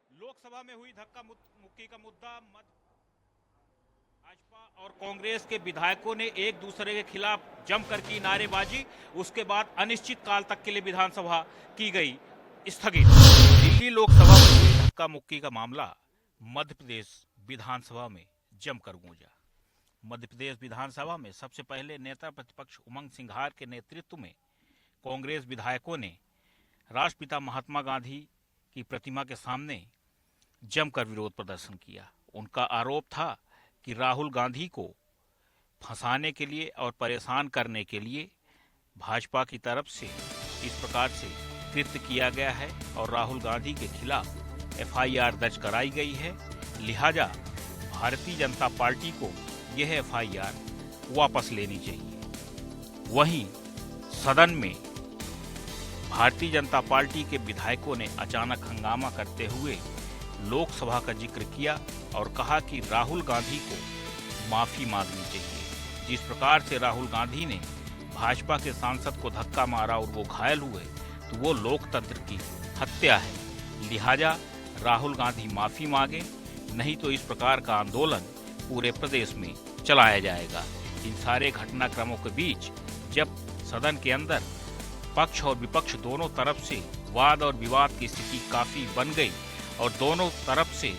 लोकसभा में हुई धक्का मुक्की का मुद्दा, भाजपा और कांग्रेस के विधायकों ने एक दूसरे के खिलाफ जमकर की नारेबाजी। उसके बाद अनिश्चित काल तक के लिए विधानसभा की गई स्थगित। दिल्ली लोकसभा में हुई धक्का मुक्की का मामला मध्य प्रदेश विधानसभा में जमकर गूंजा। मध्य प्रदेश विधानसभा में सबसे पहले नेता प्रतिपक्ष उमंग सिंघार के नेतृत्व में कांग्रेस विधायकों ने राष्ट्रपिता महात्मा गांधी की प्रतिमा के सामने जमकर विरोध प्रदर्शन किया। उनका आरोप था कि राहुल गांधी को फंसाने के लिए और परेशान करने के लिए भाजपा की तरफ से इस प्रकार से कृत्य किया गया है और राहुल गांधी के खिलाफ एफआईआर दर्ज कराई गई है। लिहाजा भारतीय जनता पार्टी को यह एफआईआर वापस लेनी चाहिए। वहीं सदन में भारतीय जनता पार्टी के विधायकों ने अचानक हंगामा करते हुए लोकसभा का जिक्र किया और कहा कि राहुल गांधी को माफी मांगनी चाहिए। जिस प्रकार से राहुल गांधी ने भाजपा के सांसद को धक्का मारा और वो घायल हुए, तो वो लोकतंत्र की हत्या है। लिहाजा राहुल गांधी माफी मांगे, नहीं तो इस प्रकार का आंदोलन पूरे प्रदेश में चलाया जाएगा। इन सारे घटनाक्रमों के बीच जब सदन के अंदर पक्ष और विपक्ष दोनों तरफ से वाद और विवाद की स्थिति काफी बन गई और दोनों तरफ से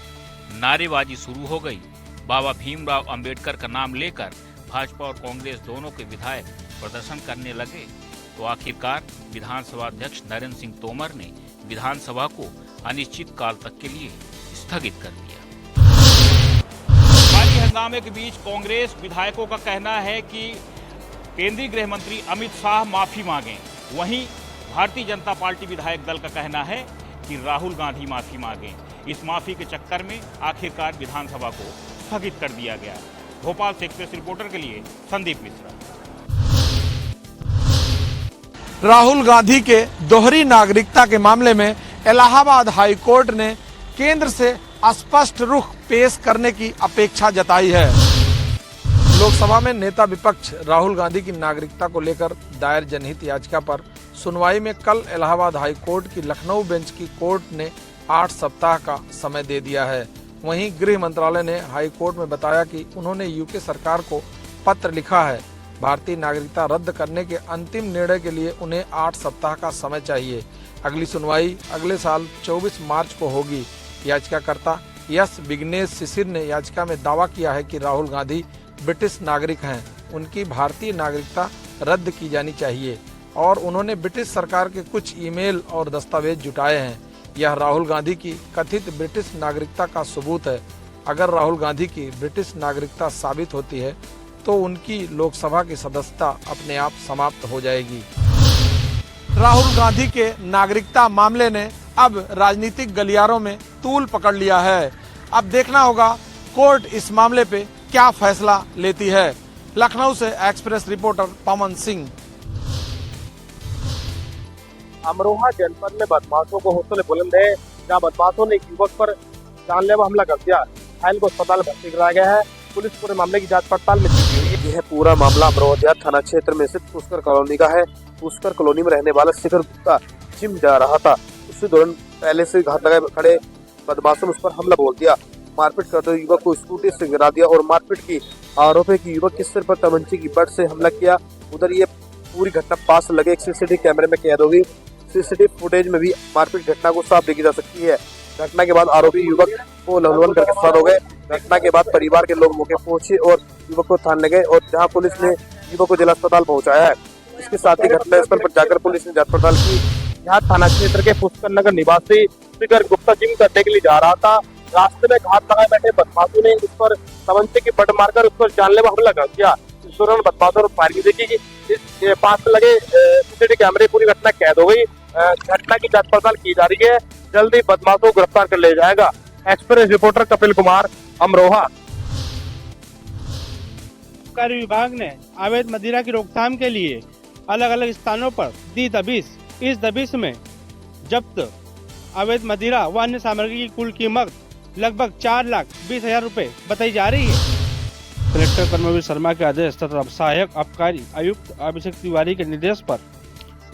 नारेबाजी शुरू हो गई, बाबा भीमराव अंबेडकर का नाम लेकर भाजपा और कांग्रेस दोनों के विधायक प्रदर्शन करने लगे, तो आखिरकार विधानसभा अध्यक्ष नरेंद्र सिंह तोमर ने विधानसभा को अनिश्चित काल तक के लिए स्थगित कर दिया। भारी हंगामे के बीच कांग्रेस विधायकों का कहना है कि केंद्रीय गृह मंत्री अमित शाह माफी मांगे। वहीं भारतीय जनता पार्टी विधायक दल का कहना है कि राहुल गांधी माफी मांगे। इस माफी के चक्कर में आखिरकार विधानसभा को स्थगित कर दिया गया। भोपाल से एक्सप्रेस रिपोर्टर के लिए संदीप मिश्रा। राहुल गांधी के दोहरी नागरिकता के मामले में इलाहाबाद हाई कोर्ट ने केंद्र से स्पष्ट रुख पेश करने की अपेक्षा जताई है। लोकसभा में नेता विपक्ष राहुल गांधी की नागरिकता को लेकर दायर जनहित याचिका पर सुनवाई में कल इलाहाबाद हाई कोर्ट की लखनऊ बेंच की कोर्ट ने 8 सप्ताह का समय दे दिया है। वहीं गृह मंत्रालय ने हाई कोर्ट में बताया कि उन्होंने यूके सरकार को पत्र लिखा है। भारतीय नागरिकता रद्द करने के अंतिम निर्णय के लिए उन्हें 8 सप्ताह का समय चाहिए। अगली सुनवाई अगले साल 24 मार्च को होगी। याचिकाकर्ता यस विघ्नेश शिशिर ने याचिका में दावा किया है कि राहुल गांधी ब्रिटिश नागरिक हैं, उनकी भारतीय नागरिकता रद्द की जानी चाहिए और उन्होंने ब्रिटिश सरकार के कुछ ईमेल और दस्तावेज जुटाए हैं। यह राहुल गांधी की कथित ब्रिटिश नागरिकता का सबूत है। अगर राहुल गांधी की ब्रिटिश नागरिकता साबित होती है तो उनकी लोकसभा की सदस्यता अपने आप समाप्त हो जाएगी। राहुल गांधी के नागरिकता मामले ने अब राजनीतिक गलियारों में तूल पकड़ लिया है। अब देखना होगा कोर्ट इस मामले पे क्या फैसला लेती है। लखनऊ से एक्सप्रेस रिपोर्टर पवन सिंह। अमरोहा जनपद में बदमाशों को हौसले बुलंद है, जहां बदमाशों ने एक युवक पर जानलेवा हमला कर दिया। घायल को अस्पताल भर्ती कराया गया है। पुलिस पूरे मामले की जांच पड़ताल में जुटी हुई है। यह पूरा मामला अमरोहा थाना क्षेत्र में स्थित पुष्कर कॉलोनी का है। पुष्कर कॉलोनी में रहने वाला शिखर गुप्ता जिम जा रहा था। उसी दौरान पहले से घात लगाए खड़े बदमाशों ने उस पर हमला बोल दिया। मारपीट करते हुए युवक को स्कूटी से गिरा दिया और मारपीट की आरोप है कि युवक के सिर पर तमंचे की बट से हमला किया। उधर ये पूरी घटना पास लगे एक सीसीटीवी कैमरे में कैद होगी। सीसीटीवी फुटेज में भी मारपीट घटना को साफ देखी जा सकती है। घटना के बाद आरोपी युवक को लहलवन करके फरार हो गए। घटना के बाद परिवार के लोग मौके पहुंचे और युवक को थाने ले गए और जहां पुलिस ने युवक को जिला अस्पताल पहुंचाया है। इसके साथ ही घटनास्थल पर जाकर पुलिस ने जांच पड़ताल की। यहाँ थाना क्षेत्र के पुष्कर नगर निवासी शिखर गुप्ता जिम करने के लिए जा रहा था। रास्ते में घात लगाए बैठे बदमाशों ने उस पर तमंचे की बट मारकर उस पर जानलेवा हमला कर दिया। इस दौरान बदमाशों ने फायरिंग देखी। इस पास लगे सीसीटीवी कैमरे पूरी घटना कैद हो गई। घटना की जांच पड़ताल की जा रही है। जल्दी बदमाशों को गिरफ्तार कर लिया जाएगा। Express reporter Kapil Kumar, Amroha. आबकारी विभाग ने अवैध मदिरा की रोकथाम के लिए अलग अलग स्थानों पर दी दबिश। इस दबिश में जब्त अवैध मदिरा व अन्य सामग्री की कुल कीमत लगभग 4,20,000 रुपए बताई जा रही है। कलेक्टर कर्मवीर शर्मा के आदेश तथा सहायक आबकारी आयुक्त अभिषेक तिवारी के निर्देश पर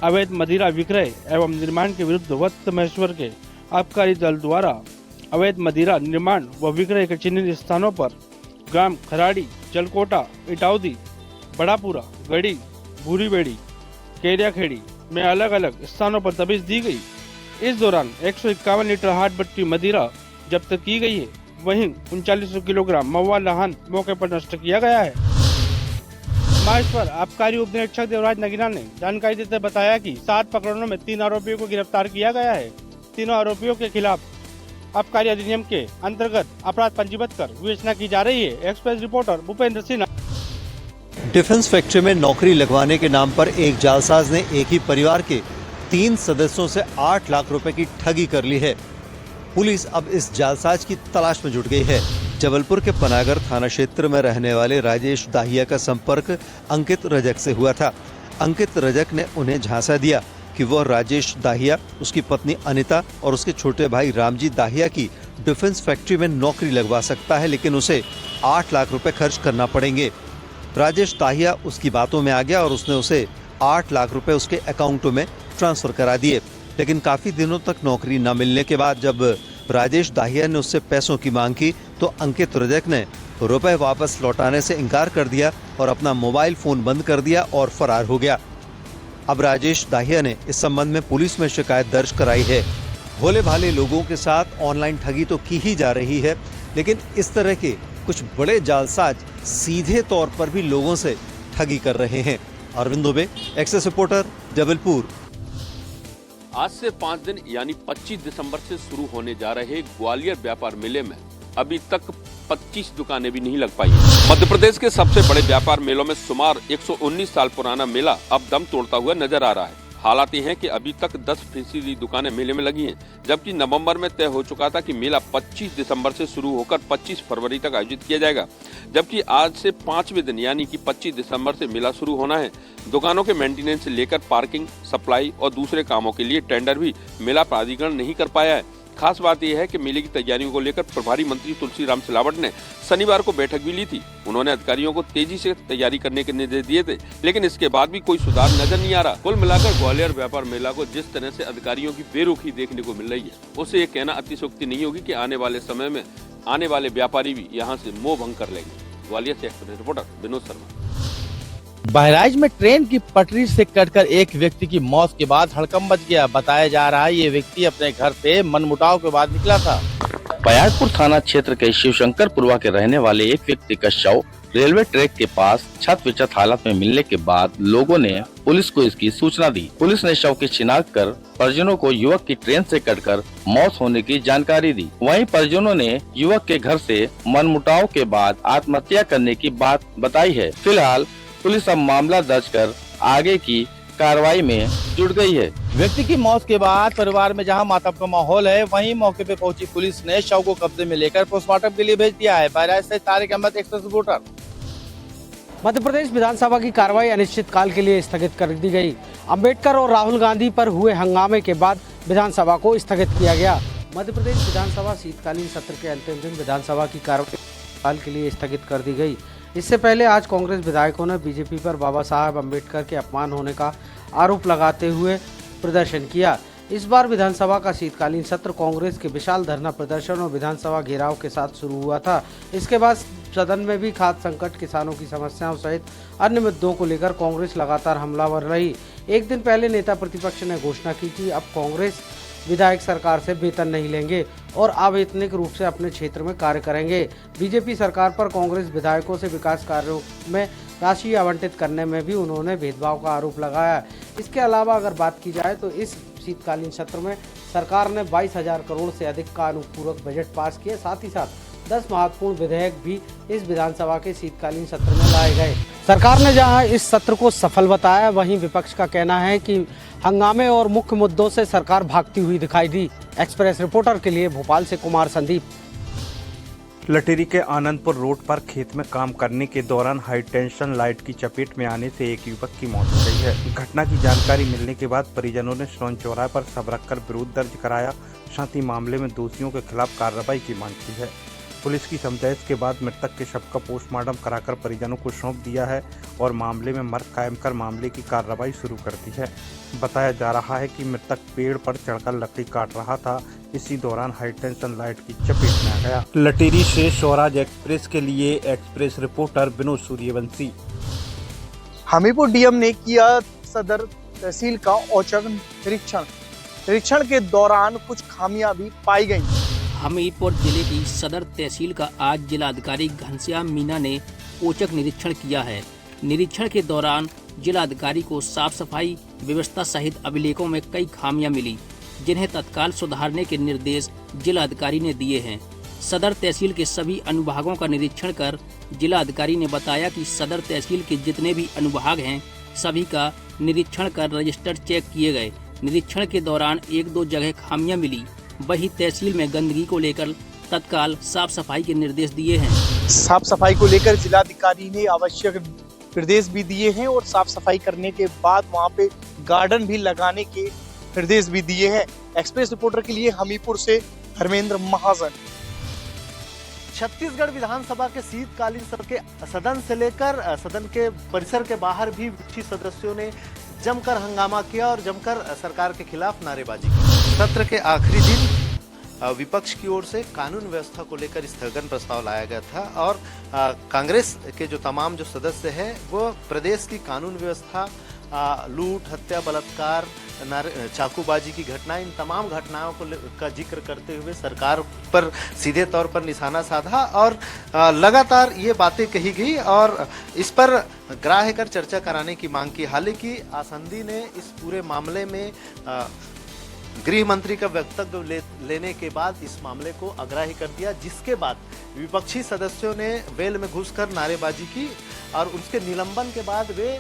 अवैध मदिरा विक्रय एवं निर्माण के विरुद्ध वत्स महेश्वर के आबकारी दल द्वारा अवैध मदिरा निर्माण व विक्रय के चिन्हित स्थानों पर ग्राम खराड़ी, जलकोटा, इटाउदी, बड़ापुरा, गढ़ी, भूरीबेड़ी, केरियाखेड़ी में अलग अलग स्थानों पर तबीज दी गई। इस दौरान 151 लीटर हाथ भट्टी मदिरा जब्त की गई है। वहीं 3900 किलोग्राम महुआ लहान मौके पर नष्ट किया गया है। महेश्वर आबकारी उप निरीक्षक देवराज नगीना ने जानकारी देते बताया कि 7 प्रकरणों में 3 आरोपियों को गिरफ्तार किया गया है। तीनों आरोपियों के खिलाफ आबकारी अधिनियम के अंतर्गत अपराध पंजीबद्ध कर विवेचना की जा रही है। Express reporter Bhupendra Sinha. Defence factory में नौकरी लगवाने के नाम पर एक जालसाज ने एक ही परिवार के 3 सदस्यों से 8 लाख रुपए की ठगी कर ली है। पुलिस अब इस जालसाज की तलाश में जुट गई है। जबलपुर के पनागर थाना क्षेत्र में रहने वाले राजेश दाहिया का संपर्क अंकित रजक से हुआ था। अंकित रजक ने उन्हें झांसा दिया कि वह राजेश दाहिया, उसकी पत्नी अनिता और उसके छोटे भाई रामजी दाहिया की डिफेंस फैक्ट्री में नौकरी लगवा सकता है, लेकिन उसे 8 लाख रुपए खर्च करना पड़ेंगे। राजेश दाहिया उसकी बातों में आ गया और उसने उसे 8 लाख रुपए उसके अकाउंटों में ट्रांसफर करा दिए। लेकिन काफी दिनों तक नौकरी न मिलने के बाद जब राजेश दाहिया ने उससे पैसों की मांग की तो अंकित रजक ने रुपए वापस लौटाने से इनकार कर दिया और अपना मोबाइल फोन बंद कर दिया और फरार हो गया। अब राजेश दाहिया ने इस संबंध में पुलिस में शिकायत दर्ज कराई है। भोले भाले लोगों के साथ ऑनलाइन ठगी तो की ही जा रही है, लेकिन इस तरह के कुछ बड़े जालसाज सीधे तौर पर भी लोगों से ठगी कर रहे हैं। Arvind Dubey, access reporter, Jabalpur. आज से 5 दिन यानी 25 दिसंबर से शुरू होने जा रहे ग्वालियर व्यापार मेले में अभी तक 25 दुकानें भी नहीं लग पाई। मध्य प्रदेश के सबसे बड़े व्यापार मेलों में शुमार 119 साल पुराना मेला अब दम तोड़ता हुआ नजर आ रहा है। हालात ये हैं कि अभी तक 10% दुकानें मेले में लगी हैं, जबकि नवंबर में तय हो चुका था कि मेला 25 दिसंबर से शुरू होकर 25 फरवरी तक आयोजित किया जाएगा, जबकि आज से 5वें दिन यानी कि 25 दिसंबर से मेला शुरू होना है। दुकानों के मेंटेनेंस से लेकर पार्किंग, सप्लाई और दूसरे कामों के लिए टेंडर भी मेला प्राधिकरण नहीं कर पाया है। खास बात यह है कि मेले की तैयारियों को लेकर प्रभारी मंत्री तुलसीराम सिलावट ने शनिवार को बैठक भी ली थी। उन्होंने अधिकारियों को तेजी से तैयारी करने के निर्देश दिए थे, लेकिन इसके बाद भी कोई सुधार नजर नहीं आ रहा। कुल मिलाकर ग्वालियर व्यापार मेला को जिस तरह से अधिकारियों की बेरुखी देखने को मिल रही है, उसे ये कहना अतिशयोक्ति नहीं होगी कि आने वाले समय में आने वाले व्यापारी भी यहाँ से मोह भंग कर लेंगे। ग्वालियर से एक्सप्रेस रिपोर्टर विनोद शर्मा। बहराइच में ट्रेन की पटरी से कटकर एक व्यक्ति की मौत के बाद हड़कंप मच गया। बताया जा रहा है ये व्यक्ति अपने घर से मनमुटाव के बाद निकला था। बयारपुर थाना क्षेत्र के शिवशंकरपुरवा के रहने वाले एक व्यक्ति का शव रेलवे ट्रैक के पास छत विचत हालत में मिलने के बाद लोगों ने पुलिस को इसकी सूचना दी। पुलिस ने शव की शिनाख्त कर परिजनों को युवक की ट्रेन से कटकर मौत होने की जानकारी दी। वहीं परिजनों ने युवक के घर से मनमुटाव के बाद आत्महत्या करने की बात बताई है। फिलहाल पुलिस अब मामला दर्ज कर आगे की कार्रवाई में जुट गई है। व्यक्ति की मौत के बाद परिवार में जहां मातम का माहौल है, वहीं मौके पर पहुंची पुलिस ने शव को कब्जे में लेकर पोस्टमार्टम के लिए भेज दिया है। बहराइच से तारिक अहमद, एक्सप्रेस रिपोर्टर। मध्य प्रदेश विधानसभा की कार्रवाई अनिश्चितकाल के लिए स्थगित कर दी गई। अंबेडकर और राहुल गांधी पर हुए हंगामे के बाद विधानसभा को स्थगित किया गया। मध्य प्रदेश विधानसभा शीतकालीन सत्र के अंतिम दिन विधानसभा की कार्रवाई काल के लिए स्थगित कर दी गई। इससे पहले आज कांग्रेस विधायकों ने बीजेपी पर बाबा साहब अंबेडकर के अपमान होने का आरोप लगाते हुए प्रदर्शन किया। इस बार विधानसभा का शीतकालीन सत्र कांग्रेस के विशाल धरना प्रदर्शन और विधानसभा घेराव के साथ शुरू हुआ था। इसके बाद सदन में भी खाद्य संकट, किसानों की समस्याओं सहित अन्य मुद्दों को लेकर कांग्रेस लगातार हमलावर रही। एक दिन पहले नेता प्रतिपक्ष ने घोषणा की कि अब कांग्रेस विधायक सरकार से वेतन नहीं लेंगे और अवैतनिक रूप से अपने क्षेत्र में कार्य करेंगे। बीजेपी सरकार पर कांग्रेस विधायकों से विकास कार्यों में राशि आवंटित करने में भी उन्होंने भेदभाव का आरोप लगाया। इसके अलावा अगर बात की जाए तो इस शीतकालीन सत्र में सरकार ने 22,000 करोड़ से अधिक का अनुपूरक बजट पास किया। साथ ही साथ 10 महत्वपूर्ण विधेयक भी इस विधानसभा के शीतकालीन सत्र में लाए गए। सरकार ने जहां इस सत्र को सफल बताया, वहीं विपक्ष का कहना है कि हंगामे और मुख्य मुद्दों से सरकार भागती हुई दिखाई दी। एक्सप्रेस रिपोर्टर के लिए भोपाल से कुमार संदीप। लटेरी के आनंदपुर रोड पर खेत में काम करने के दौरान हाई टेंशन लाइट की चपेट में आने से एक युवक की मौत हो गई है। घटना की जानकारी मिलने के बाद परिजनों ने सोन चौराहे पर शव रखकर विरोध दर्ज कराया। साथ ही मामले में दोषियों के खिलाफ कार्रवाई की मांग की है। पुलिस की समझाइश के बाद मृतक के शव का पोस्टमार्टम कराकर परिजनों को सौंप दिया है और मामले में मर्ग कायम कर मामले की कार्रवाई शुरू कर दी है। बताया जा रहा है कि मृतक पेड़ पर चढ़कर लकड़ी काट रहा था, इसी दौरान हाई टेंशन लाइट की चपेट में आ गया। लटेरी से स्वराज एक्सप्रेस के लिए express reporter Vinod Suryavanshi. Hamirpur DM ने किया सदर तहसील का औचक निरीक्षण के दौरान कुछ खामियां भी पाई गई। हमीरपुर जिले की सदर तहसील का आज जिलाधिकारी घनश्याम मीना ने औचक निरीक्षण किया है। निरीक्षण के दौरान जिलाधिकारी को साफ सफाई व्यवस्था सहित अभिलेखों में कई खामियां मिली, जिन्हें तत्काल सुधारने के निर्देश जिलाधिकारी ने दिए हैं। सदर तहसील के सभी अनुभागों का निरीक्षण कर जिलाधिकारी ने बताया कि सदर तहसील के जितने भी अनुभाग हैं सभी का निरीक्षण कर रजिस्टर चेक किए गए। निरीक्षण के दौरान 1-2 जगह खामियां मिली, वही तहसील में गंदगी को लेकर तत्काल साफ सफाई के निर्देश दिए हैं। साफ सफाई को लेकर जिलाधिकारी ने आवश्यक निर्देश भी दिए हैं और साफ सफाई करने के बाद वहां पे गार्डन भी लगाने के निर्देश भी दिए हैं। एक्सप्रेस रिपोर्टर के लिए हमीरपुर से धर्मेंद्र महाजन। छत्तीसगढ़ विधानसभा के शीतकालीन सत्र के सदन से लेकर सदन के परिसर के बाहर भी विपक्षी सदस्यों ने जमकर हंगामा किया और जमकर सरकार के खिलाफ नारेबाजी की। सत्र के आखिरी दिन विपक्ष की ओर से कानून व्यवस्था को लेकर स्थगन प्रस्ताव लाया गया था और कांग्रेस के जो तमाम जो सदस्य हैं वो प्रदेश की कानून व्यवस्था, लूट, हत्या, बलात्कार, चाकूबाजी की घटना, इन तमाम घटनाओं का जिक्र करते हुए सरकार पर सीधे तौर पर निशाना साधा और लगातार ये बातें कही गई और इस पर ग्राह्य कर चर्चा कराने की मांग की। हालांकि आसंदी ने इस पूरे मामले में गृह मंत्री का वक्तव्य लेने के बाद इस मामले को अग्राह्य कर दिया, जिसके बाद विपक्षी सदस्यों ने वेल में घुसकर नारेबाजी की और उसके निलंबन के बाद वे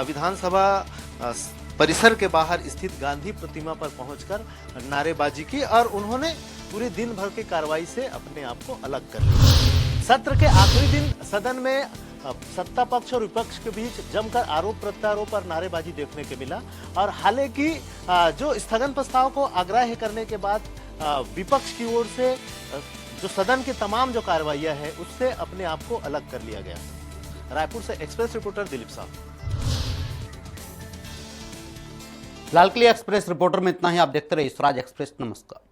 विधानसभा परिसर के बाहर स्थित गांधी प्रतिमा पर पहुंचकर नारेबाजी की और उन्होंने पूरे दिन भर की कार्रवाई से अपने आप को अलग कर लिया। सत्र के आखिरी दिन सदन में सत्ता पक्ष और विपक्ष के बीच जमकर आरोप प्रत्यारोप पर नारेबाजी देखने को मिला और हालांकि जो स्थगन प्रस्ताव को अग्राह्य करने के बाद विपक्ष की ओर से जो सदन की तमाम जो कार्रवाइयां है उससे अपने आप को अलग कर लिया गया। रायपुर से एक्सप्रेस रिपोर्टर दिलीप साहब। लाल किले एक्सप्रेस रिपोर्टर में इतना ही। आप देखते रहिए स्वराज एक्सप्रेस। नमस्कार।